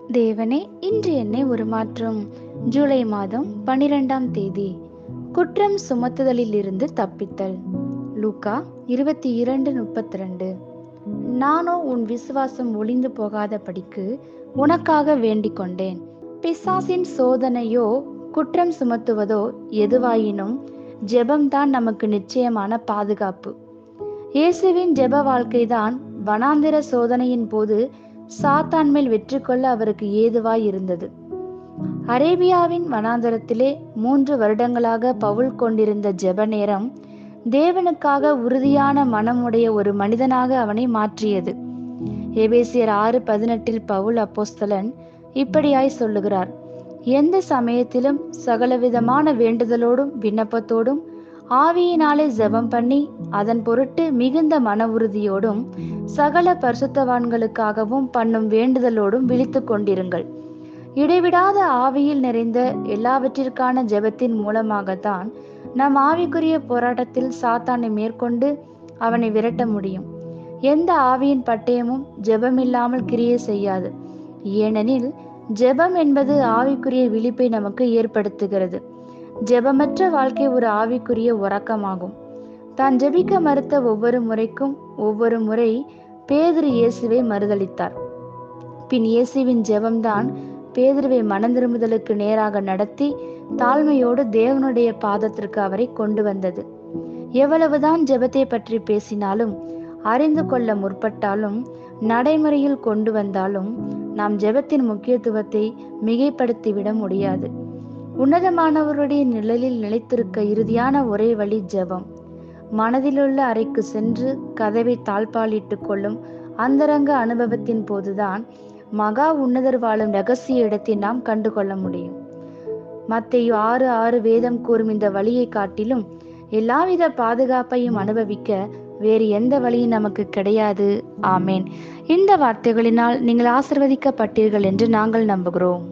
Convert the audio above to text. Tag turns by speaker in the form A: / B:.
A: தேவனே, இன்று என்னை உருமாற்றும். ஜூலை மாதம் 12ஆம் தேதி. குற்றம் சுமத்துதலிலிருந்து தப்பித்தல். லூக்கா 22:32. நானோ உன் விசுவாசம் ஒளிந்து போகாதபடிக்கு உனக்காக வேண்டிக் கொண்டேன். பிசாசின் சோதனையோ குற்றம் சுமத்துவதோ எதுவாயினும் ஜெபம்தான் நமக்கு நிச்சயமான பாதுகாப்பு. இயேசுவின் ஜெப வாழ்க்கைதான் வனாந்திர சோதனையின் போது சாத்தான் மேல் வெற்றி கொள்ள அவருக்கு ஏதுவாய் இருந்தது. அரேபியாவின் வனாந்தரத்திலே 3 வருடங்களாக பவுல் கொண்டிருந்த ஜெப நேரம் தேவனுக்காக உறுதியான மனமுடைய ஒரு மனிதனாக அவனை மாற்றியது. எபேசியர் 6:18 பவுல் அப்போஸ்தலன் இப்படியாய் சொல்லுகிறார்: எந்த சமயத்திலும் சகலவிதமான வேண்டுதலோடும் விண்ணப்பத்தோடும் ஆவியினாலே ஜெபம் பண்ணி அதன் பொருட்டு மிகுந்த மன உறுதியோடும் சகல பரிசுத்தவான்களுக்காகவும் பண்ணும் வேண்டுதலோடும் விழித்து கொண்டிருங்கள். இடைவிடாத ஆவியில் நிறைந்த எல்லாவற்றிற்கான ஜெபத்தின் மூலமாகத்தான் நம் ஆவிக்குரிய போராட்டத்தில் சாத்தானை மேற்கொண்டு அவனை விரட்ட முடியும். எந்த ஆவியின் பட்டயமும் ஜெபமில்லாமல் கிரியை செய்யாது. ஏனெனில் ஜெபம் என்பது ஆவிக்குரிய விழிப்பை நமக்கு ஏற்படுத்துகிறது. ஜெபமற்ற வாழ்க்கை ஒரு ஆவிக்குரிய உறக்கமாகும். தான் ஜெபிக்க மறுத்த ஒவ்வொரு முறை பேதுரு இயேசுவை மறுதலித்தார். பின் இயேசுவின் ஜெபம்தான் பேதுருவை மனந்திரும்புதலுக்கு நேராக நடத்தி தாழ்மையோடு தேவனுடைய பாதத்திற்கு அவரை கொண்டு வந்தது. எவ்வளவுதான் ஜெபத்தை பற்றி பேசினாலும், அறிந்து கொள்ள முற்பட்டாலும், நடைமுறையில் கொண்டு வந்தாலும் நாம் ஜெபத்தின் முக்கியத்துவத்தை மிகைப்படுத்திவிட முடியாது. உன்னதமானவருடைய நிழலில் நிலைத்திருக்க இறுதியான ஒரே வழி ஜெபம். மனதிலுள்ள அறைக்கு சென்று கதவை தாழ்பாலிட்டு கொள்ளும் அந்தரங்க அனுபவத்தின் போதுதான் மகா உன்னதர் வாழும் இரகசிய இடத்தை நாம் கண்டுகொள்ள முடியும். மத்தேயு 6:6 வேதம் கூறும் இந்த வழியை காட்டிலும் எல்லாவித பாதுகாப்பையும் அனுபவிக்க வேறு எந்த வழியும் நமக்கு கிடையாது. ஆமேன். இந்த வார்த்தைகளினால் நீங்கள் ஆசீர்வதிக்கப்பட்டீர்கள் என்று நாங்கள் நம்புகிறோம்.